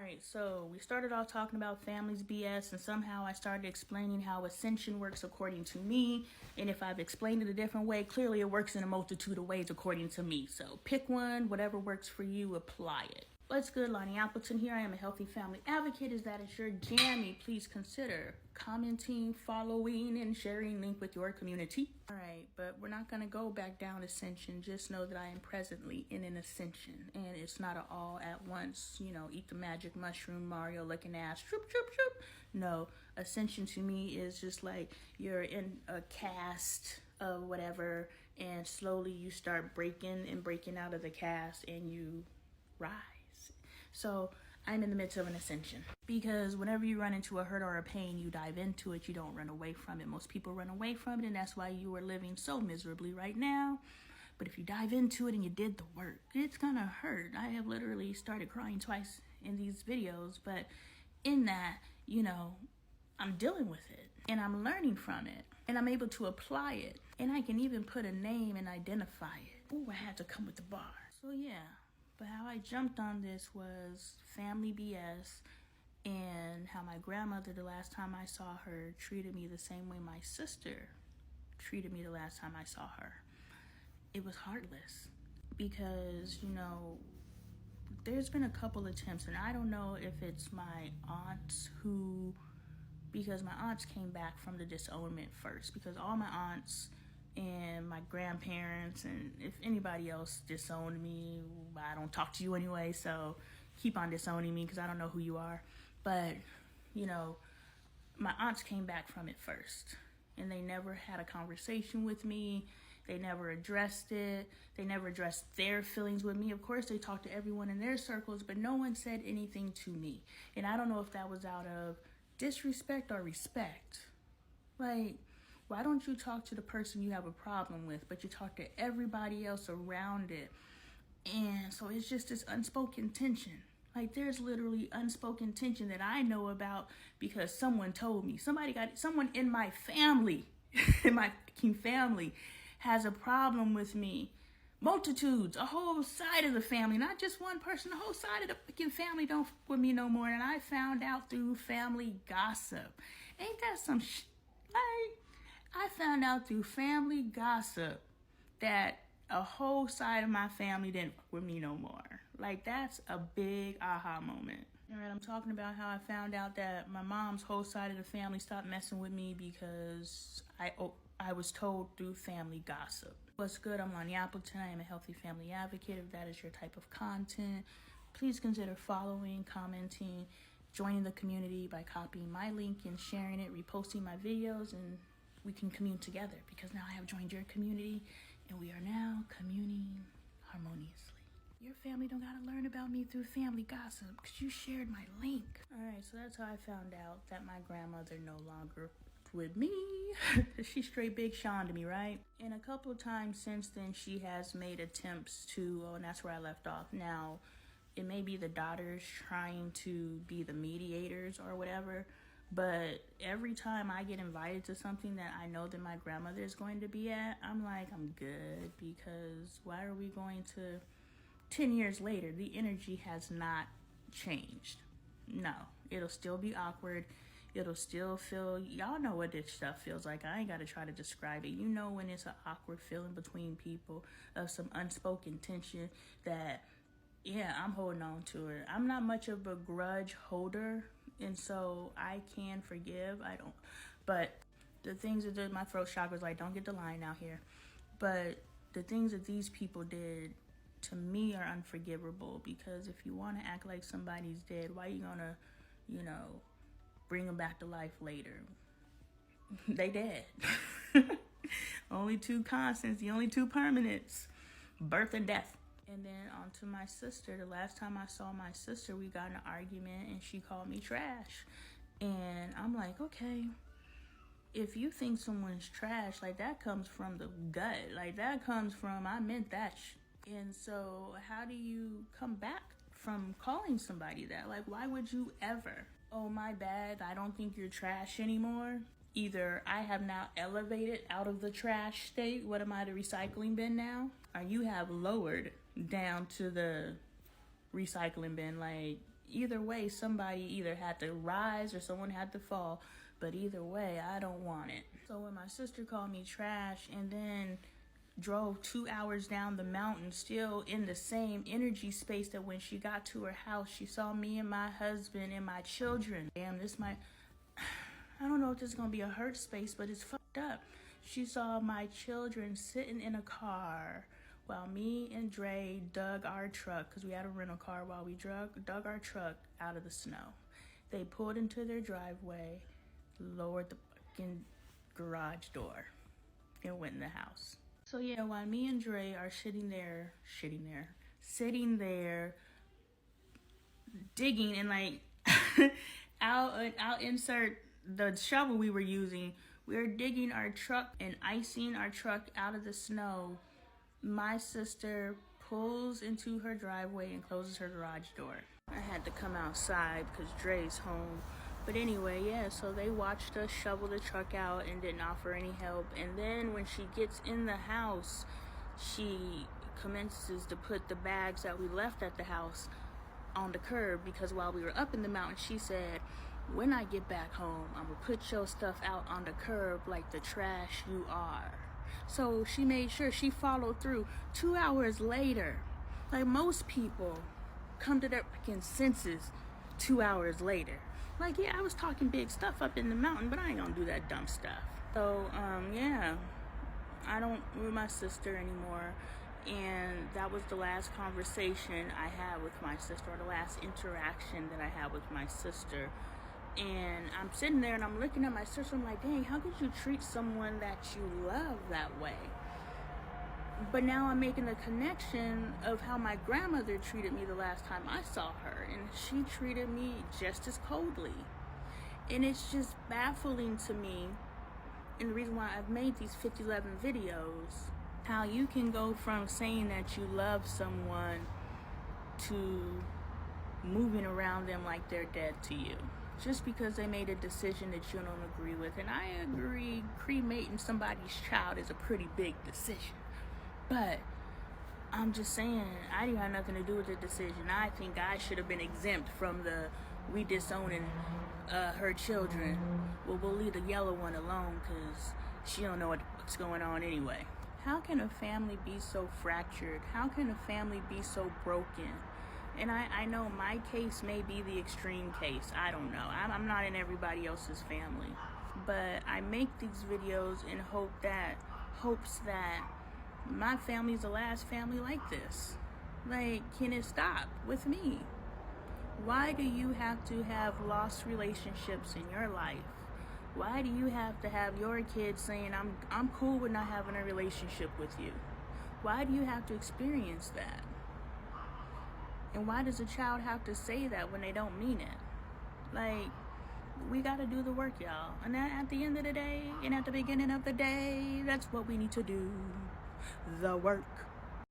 Alright, so we started off talking about families BS, and somehow I started explaining how ascension works according to me. And if I've explained it a different way, clearly it works in a multitude of ways according to me. So pick one, whatever works for you, apply it. What's good, Lonnie Appleton here. I am a healthy family advocate. Is that is your jammy? Please consider commenting, following, and sharing link with your community. All right, but we're not going to go back down ascension. Just know that I am presently in an ascension, and it's not an all at once, eat the magic mushroom, Mario looking ass, troop, troop, troop. No, ascension to me is just like you're in a cast of whatever, and slowly you start breaking out of the cast, and you rise. So I'm in the midst of an ascension, because whenever you run into a hurt or a pain, you dive into it. You don't run away from it. Most people run away from it, and that's why you are living so miserably right now. But if you dive into it and you did the work, it's gonna hurt. I have literally started crying twice in these videos, but in that, I'm dealing with it, and I'm learning from it, and I'm able to apply it, and I can even put a name and identify it. Ooh, I had to come with the bar. So yeah. But how I jumped on this was family BS, and how my grandmother, the last time I saw her, treated me the same way my sister treated me the last time I saw her. It was heartless, because, there's been a couple attempts, and I don't know if it's my aunts because my aunts came back from the disownment first, because all my aunts and my grandparents, and if anybody else disowned me, I don't talk to you anyway, so keep on disowning me because I don't know who you are. But, my aunts came back from it first, and they never had a conversation with me. They never addressed it. They never addressed their feelings with me. Of course, they talked to everyone in their circles, but no one said anything to me. And I don't know if that was out of disrespect or respect. Like, why don't you talk to the person you have a problem with, but you talk to everybody else around it? And so it's just this unspoken tension. Like, there's literally unspoken tension that I know about because someone told me. Someone in my family, in my fucking family, has a problem with me. Multitudes, a whole side of the family, not just one person, the whole side of the fucking family don't fuck with me no more. And I found out through family gossip. Ain't that some shit? Like, I found out through family gossip that a whole side of my family didn't fuck with me no more. Like, that's a big aha moment. All right, I'm talking about how I found out that my mom's whole side of the family stopped messing with me because I was told through family gossip. What's good? I'm Lonnie Appleton. I am a healthy family advocate. If that is your type of content, please consider following, commenting, joining the community by copying my link and sharing it, reposting my videos, and we can commune together, because now I have joined your community and we are now communing harmoniously. Your family don't gotta learn about me through family gossip because you shared my link. All right, so that's how I found out that my grandmother no longer with me. She straight Big Sean to me, right? And a couple of times since then, she has made attempts to, and that's where I left off. Now, it may be the daughters trying to be the mediators or whatever, but every time I get invited to something that I know that my grandmother is going to be at, I'm like, I'm good, because why are we going to, 10 years later, the energy has not changed. No, it'll still be awkward. It'll still feel, y'all know what this stuff feels like. I ain't got to try to describe it. You know when it's an awkward feeling between people of some unspoken tension that, yeah, I'm holding on to it. I'm not much of a grudge holder, and so I can forgive. I don't. But the things that did, my throat chakra's like, don't get the line out here. But the things that these people did to me are unforgivable, because if you want to act like somebody's dead, why are you going to, bring them back to life later? They dead. Only two constants, the only two permanents, birth and death. And then on to my sister. The last time I saw my sister, we got in an argument and she called me trash. And I'm like, okay, if you think someone's trash, like, that comes from the gut. Like, that comes from, I meant that And so how do you come back from calling somebody that? Like, why would you ever? Oh, my bad, I don't think you're trash anymore. Either I have now elevated out of the trash state. What am I, the recycling bin now? Or you have lowered down to the recycling bin. Like, either way, somebody either had to rise or someone had to fall. But either way, I don't want it. So when my sister called me trash and then drove 2 hours down the mountain, still in the same energy space that when she got to her house, she saw me and my husband and my children. Damn, this might... I don't know if this is going to be a hurt space, but it's fucked up. She saw my children sitting in a car while me and Dre dug our truck, because we had a rental car, while we dug our truck out of the snow. They pulled into their driveway, lowered the fucking garage door, and went in the house. So yeah, while me and Dre are sitting there, digging, and like, I'll insert the shovel we were using. We were digging our truck and icing our truck out of the snow. My sister pulls into her driveway and closes her garage door. I had to come outside because Dre's home. But anyway, yeah, so they watched us shovel the truck out and didn't offer any help. And then when she gets in the house, she commences to put the bags that we left at the house on the curb, because while we were up in the mountain, she said, when I get back home, I'm gonna put your stuff out on the curb like the trash you are. So she made sure she followed through. 2 hours later, like most people come to their fucking senses 2 hours later. Like, yeah, I was talking big stuff up in the mountain, but I ain't gonna do that dumb stuff. So, yeah, I don't with my sister anymore. And that was the last conversation I had with my sister, or the last interaction that I had with my sister. And I'm sitting there and I'm looking at my sister. I'm like, dang, how could you treat someone that you love that way? But now I'm making the connection of how my grandmother treated me the last time I saw her. And she treated me just as coldly. And it's just baffling to me. And the reason why I've made these 5011 videos, how you can go from saying that you love someone to moving around them like they're dead to you, just because they made a decision that you don't agree with. And I agree, cremating somebody's child is a pretty big decision. But I'm just saying, I didn't have nothing to do with the decision. I think I should have been exempt from the we disowning her children. Well, we'll leave the yellow one alone because she don't know what's going on anyway. How can a family be so fractured? How can a family be so broken? And I know my case may be the extreme case. I don't know. I'm not in everybody else's family. But I make these videos in hopes that my family's the last family like this. Like, can it stop with me? Why do you have to have lost relationships in your life? Why do you have to have your kids saying, I'm cool with not having a relationship with you? Why do you have to experience that? And why does a child have to say that when they don't mean it? Like, we gotta do the work, y'all. And at the end of the day, and at the beginning of the day, that's what we need to do. The work.